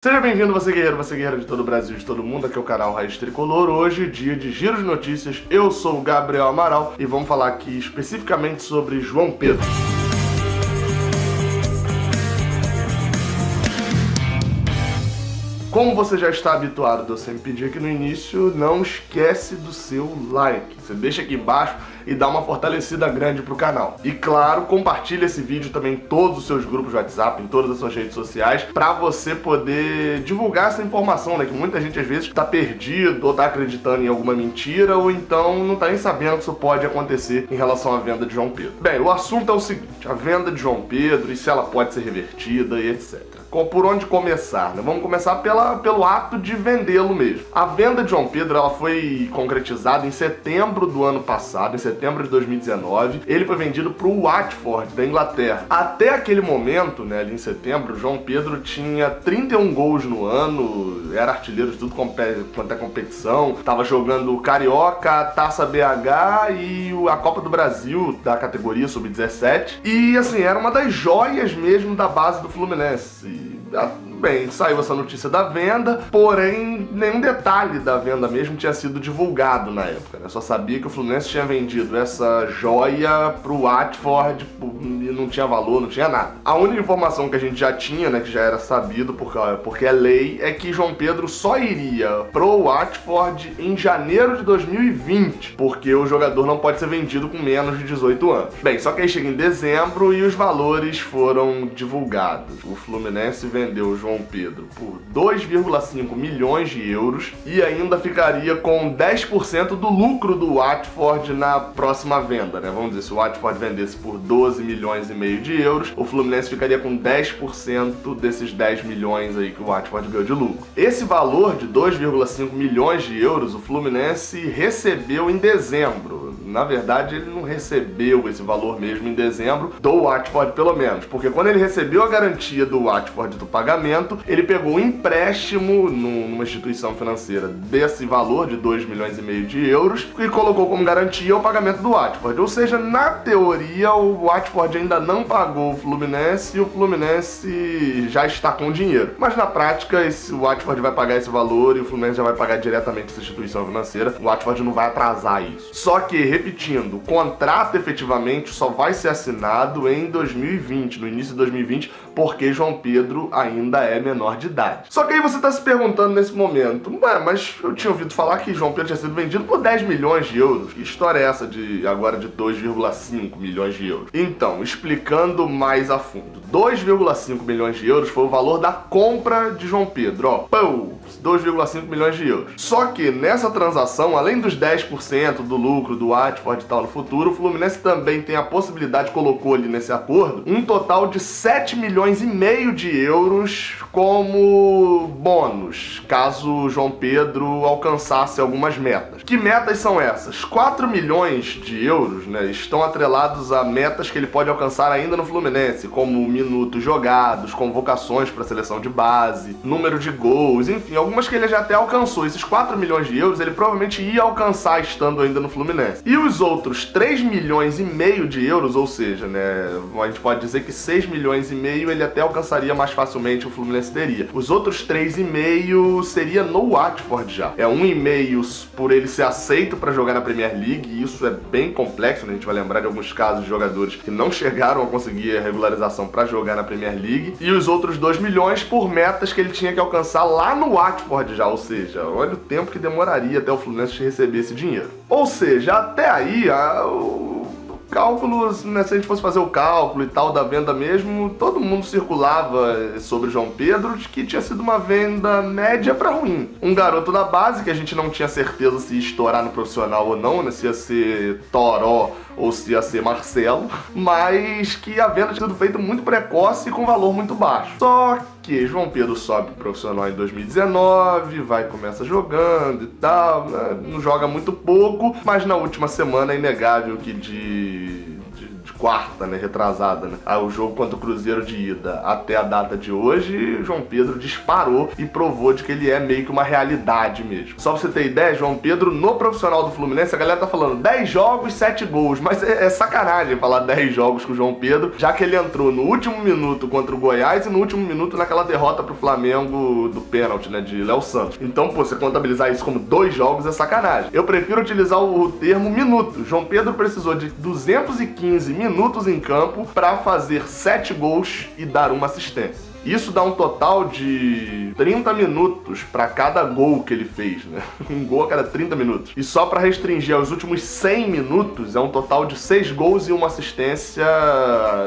Seja bem-vindo, você guerreiro de todo o Brasil, de todo mundo, aqui é o canal Raiz Tricolor. Hoje, dia de giro de notícias, eu sou o Gabriel Amaral e vamos falar aqui especificamente sobre João Pedro. Como você já está habituado de eu sempre pedir aqui no início, não esquece do seu like. Você deixa aqui embaixo e dá uma fortalecida grande pro canal. E claro, compartilha esse vídeo também em todos os seus grupos de WhatsApp, em todas as suas redes sociais, pra você poder divulgar essa informação, né? Que muita gente às vezes tá perdido ou tá acreditando em alguma mentira ou então não tá nem sabendo que isso pode acontecer em relação à venda de João Pedro. Bem, o assunto é o seguinte, a venda de João Pedro e se ela pode ser revertida e etc. Por onde começar, né? Vamos começar pelo ato de vendê-lo mesmo. A venda de João Pedro ela foi concretizada em setembro do ano passado, em setembro de 2019. Ele foi vendido para o Watford, da Inglaterra. Até aquele momento, né, ali em setembro, João Pedro tinha 31 gols no ano, era artilheiro de tudo quanto é competição, estava jogando Carioca, Taça BH e a Copa do Brasil da categoria Sub-17. E assim, era uma das joias mesmo da base do Fluminense. Bem, saiu essa notícia da venda, porém nenhum detalhe da venda mesmo tinha sido divulgado na época, né? Só sabia que o Fluminense tinha vendido essa joia pro Watford e não tinha valor, não tinha nada. A única informação que a gente já tinha, né, que já era sabido porque é lei, é que João Pedro só iria pro Watford em janeiro de 2020, porque o jogador não pode ser vendido com menos de 18 anos. Bem, só que aí chega em dezembro e os valores foram divulgados. O Fluminense vendeu o João Pedro por 2,5 milhões de euros e ainda ficaria com 10% do lucro do Watford na próxima venda, né? Vamos dizer, se o Watford vendesse por 12 milhões e meio de euros, o Fluminense ficaria com 10% desses 10 milhões aí que o Watford ganhou de lucro. Esse valor de 2,5 milhões de euros o Fluminense recebeu em dezembro. Na verdade, ele não recebeu esse valor mesmo em dezembro do Watford, pelo menos, porque quando ele recebeu a garantia do Watford do pagamento, ele pegou um empréstimo numa instituição financeira desse valor de 2 milhões e meio de euros e colocou como garantia o pagamento do Watford. Ou seja, na teoria, o Watford ainda não pagou o Fluminense e o Fluminense já está com dinheiro. Mas na prática, o Watford vai pagar esse valor e o Fluminense já vai pagar diretamente essa instituição financeira. O Watford não vai atrasar isso. Só que, repetindo, o contrato efetivamente só vai ser assinado em 2020, no início de 2020, porque João Pedro ainda é menor de idade. Só que aí você tá se perguntando nesse momento, mas eu tinha ouvido falar que João Pedro tinha sido vendido por 10 milhões de euros. Que história é essa agora de 2,5 milhões de euros? Então, explicando mais a fundo, 2,5 milhões de euros foi o valor da compra de João Pedro, ó, 2,5 milhões de euros. Só que nessa transação, além dos 10% do lucro do Watford e tal no futuro, o Fluminense também tem a possibilidade, colocou ali nesse acordo, um total de 7 milhões e meio de euros como bônus, caso João Pedro alcançasse algumas metas. Que metas são essas? 4 milhões de euros, né, estão atrelados a metas que ele pode alcançar ainda no Fluminense, como minutos jogados, convocações para a seleção de base, número de gols, enfim, algumas que ele já até alcançou. Esses 4 milhões de euros ele provavelmente ia alcançar estando ainda no Fluminense. E os outros 3 milhões e meio de euros, ou seja, né, a gente pode dizer que 6 milhões e meio ele até alcançaria mais facilmente, o Fluminense teria. Os outros 3,5 seria no Watford já. É 1,5 por ele ser aceito para jogar na Premier League, e isso é bem complexo, né? A gente vai lembrar de alguns casos de jogadores que não chegaram a conseguir a regularização para jogar na Premier League, e os outros 2 milhões por metas que ele tinha que alcançar lá no Watford já, ou seja, olha o tempo que demoraria até o Fluminense receber esse dinheiro. Ou seja, até aí, cálculos, né, se a gente fosse fazer o cálculo e tal da venda mesmo, todo mundo circulava sobre João Pedro de que tinha sido uma venda média pra ruim. Um garoto da base que a gente não tinha certeza se ia estourar no profissional ou não, né, se ia ser Toró ou se ia ser Marcelo, mas que a venda tinha sido feita muito precoce e com valor muito baixo. Só que João Pedro sobe pro profissional em 2019, começa jogando e tal, né? Não joga muito pouco, mas na última semana é inegável que de de quarta, né, retrasada, né, o jogo contra o Cruzeiro de ida até a data de hoje, João Pedro disparou e provou de que ele é meio que uma realidade mesmo. Só pra você ter ideia, João Pedro no profissional do Fluminense, a galera tá falando 10 jogos, 7 gols, mas é sacanagem falar 10 jogos com o João Pedro, já que ele entrou no último minuto contra o Goiás e no último minuto naquela derrota pro Flamengo do pênalti, né, de Léo Santos. Então, pô, você contabilizar isso como 2 jogos é sacanagem. Eu prefiro utilizar o termo minuto. João Pedro precisou de 215 minutos em campo para fazer 7 gols e dar uma assistência. Isso dá um total de 30 minutos para cada gol que ele fez, né? Um gol a cada 30 minutos. E só para restringir aos últimos 100 minutos, é um total de 6 gols e uma assistência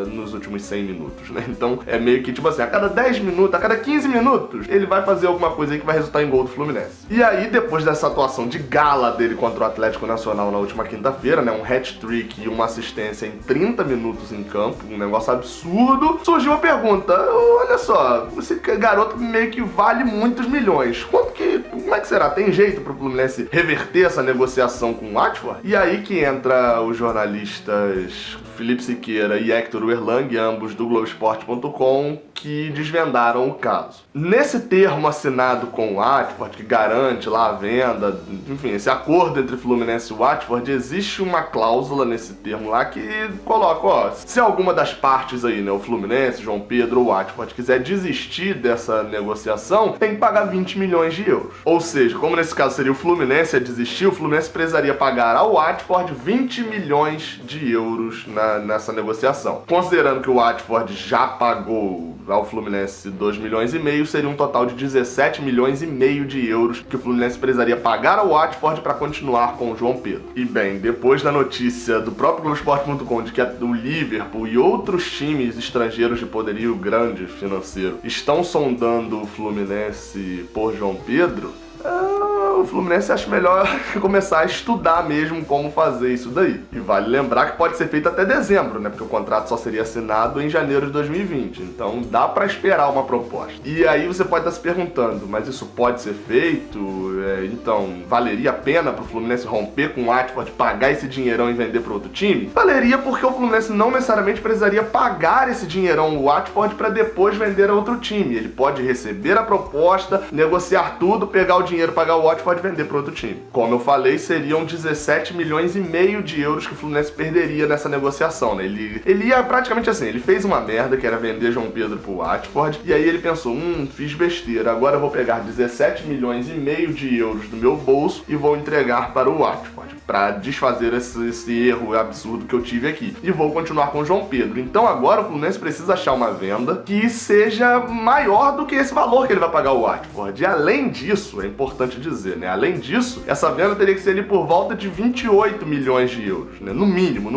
nos últimos 100 minutos, né? Então é meio que tipo assim, a cada 10 minutos, a cada 15 minutos, ele vai fazer alguma coisa aí que vai resultar em gol do Fluminense. E aí, depois dessa atuação de gala dele contra o Atlético Nacional na última quinta-feira, né? Um hat-trick e uma assistência em 30 minutos em campo, um negócio absurdo, surgiu a pergunta, olha só, esse garoto meio que vale muitos milhões. Como é que será? Tem jeito pro Fluminense reverter essa negociação com o Watford? E aí que entra os jornalistas Felipe Siqueira e Hector Erlang, ambos do Globoesporte.com, que desvendaram o caso. Nesse termo assinado com o Watford, que garante lá a venda, enfim, esse acordo entre Fluminense e Watford, existe uma cláusula nesse termo lá que coloca, ó, se alguma das partes aí, né, o Fluminense, João Pedro ou o Watford, quiser desistir dessa negociação, tem que pagar 20 milhões de euros. Ou seja, como nesse caso seria o Fluminense a desistir, o Fluminense precisaria pagar ao Watford 20 milhões de euros nessa negociação. Considerando que o Watford já pagou ao Fluminense 2 milhões e meio, seria um total de 17 milhões e meio de euros que o Fluminense precisaria pagar ao Watford para continuar com o João Pedro. E bem, depois da notícia do próprio Globoesporte.com de que o Liverpool e outros times estrangeiros de poderio grande financeiro estão sondando o Fluminense por João Pedro, o Fluminense acha melhor começar a estudar mesmo como fazer isso daí. E vale lembrar que pode ser feito até dezembro, né? Porque o contrato só seria assinado em janeiro de 2020. Então dá pra esperar uma proposta. E aí você pode estar se perguntando, mas isso pode ser feito? Então valeria a pena pro Fluminense romper com o Watford, pagar esse dinheirão e vender para outro time? Valeria, porque o Fluminense não necessariamente precisaria pagar esse dinheirão ao Watford para depois vender a outro time. Ele pode receber a proposta, negociar tudo, pegar o dinheiro, pagar o Watford e vender para outro time. Como eu falei, seriam 17 milhões e meio de euros que o Fluminense perderia nessa negociação, né? Ele ia praticamente assim, ele fez uma merda, que era vender João Pedro pro Watford, e aí ele pensou, fiz besteira, agora eu vou pegar 17 milhões e meio de euros do meu bolso e vou entregar para o Watford, para desfazer esse erro absurdo que eu tive aqui. E vou continuar com o João Pedro. Então agora o Fluminense precisa achar uma venda que seja maior do que esse valor que ele vai pagar ao Watford. E além disso, é importante dizer, né? Além disso, essa venda teria que ser ali por volta de 28 milhões de euros, né? No mínimo,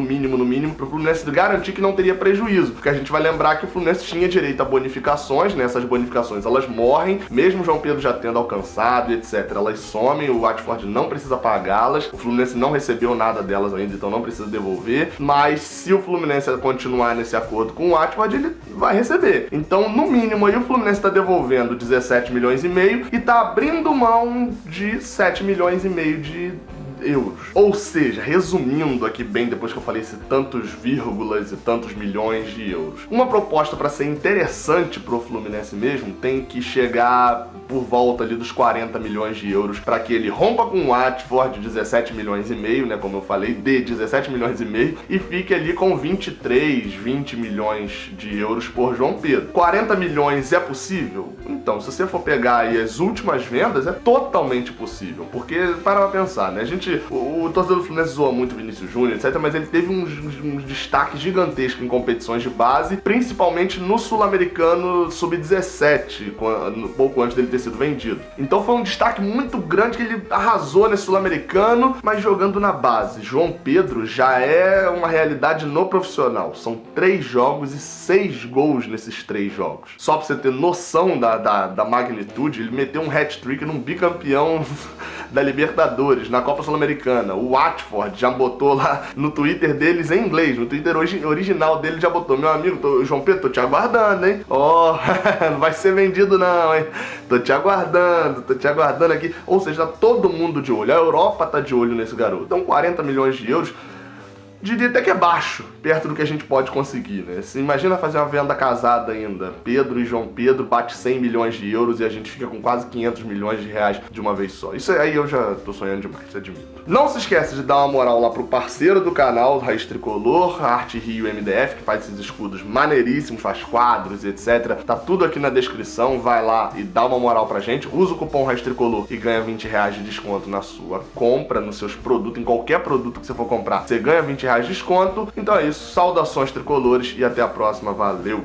para o Fluminense garantir que não teria prejuízo. Porque a gente vai lembrar que o Fluminense tinha direito a bonificações, né? Essas bonificações, elas morrem, mesmo o João Pedro já tendo alcançado, etc. Elas somem, o Watford não precisa pagá-las, o Fluminense não recebeu nada delas ainda, então não precisa devolver. Mas se o Fluminense continuar nesse acordo com o Watford, ele vai receber. Então, no mínimo, aí o Fluminense está devolvendo 17 milhões e meio e está abrindo mão de 7 milhões e meio de euros. Ou seja, resumindo aqui bem, depois que eu falei esse tantos vírgulas e tantos milhões de euros, uma proposta para ser interessante pro Fluminense mesmo tem que chegar por volta ali dos 40 milhões de euros para que ele rompa com o Watford 17 milhões e meio, né, como eu falei, de 17 milhões e meio e fique ali com 23, 20 milhões de euros por João Pedro. 40 milhões é possível? Então, se você for pegar aí as últimas vendas, é totalmente possível, porque para pensar, né, o torcedor do Fluminense zoa muito o Vinícius Júnior, etc, mas ele teve um destaque gigantesco em competições de base, principalmente no Sul-Americano Sub-17, pouco antes dele ter sido vendido. Então foi um destaque muito grande que ele arrasou nesse Sul-Americano, mas jogando na base. João Pedro já é uma realidade no profissional. São 3 jogos e 6 gols nesses 3 jogos. Só pra você ter noção da magnitude, ele meteu um hat-trick num bicampeão da Libertadores, na Copa Sul-Americana. O Watford já botou lá no Twitter deles em inglês, no Twitter original dele já botou: meu amigo, João Pedro, tô te aguardando, hein? Não vai ser vendido não, hein? Tô te aguardando aqui. Ou seja, tá todo mundo de olho. A Europa tá de olho nesse garoto. Então 40 milhões de euros diria até que é baixo, perto do que a gente pode conseguir, né? Você imagina fazer uma venda casada ainda. Pedro e João Pedro bate 100 milhões de euros e a gente fica com quase 500 milhões de reais de uma vez só. Isso aí eu já tô sonhando demais, admito. Não se esquece de dar uma moral lá pro parceiro do canal, Raiz Tricolor, Arte Rio MDF, que faz esses escudos maneiríssimos, faz quadros, etc. Tá tudo aqui na descrição, vai lá e dá uma moral pra gente. Usa o cupom Raiz Tricolor e ganha 20 reais de desconto na sua compra, nos seus produtos, em qualquer produto que você for comprar. Você ganha 20 reais de desconto. Então é isso, saudações tricolores e até a próxima, valeu!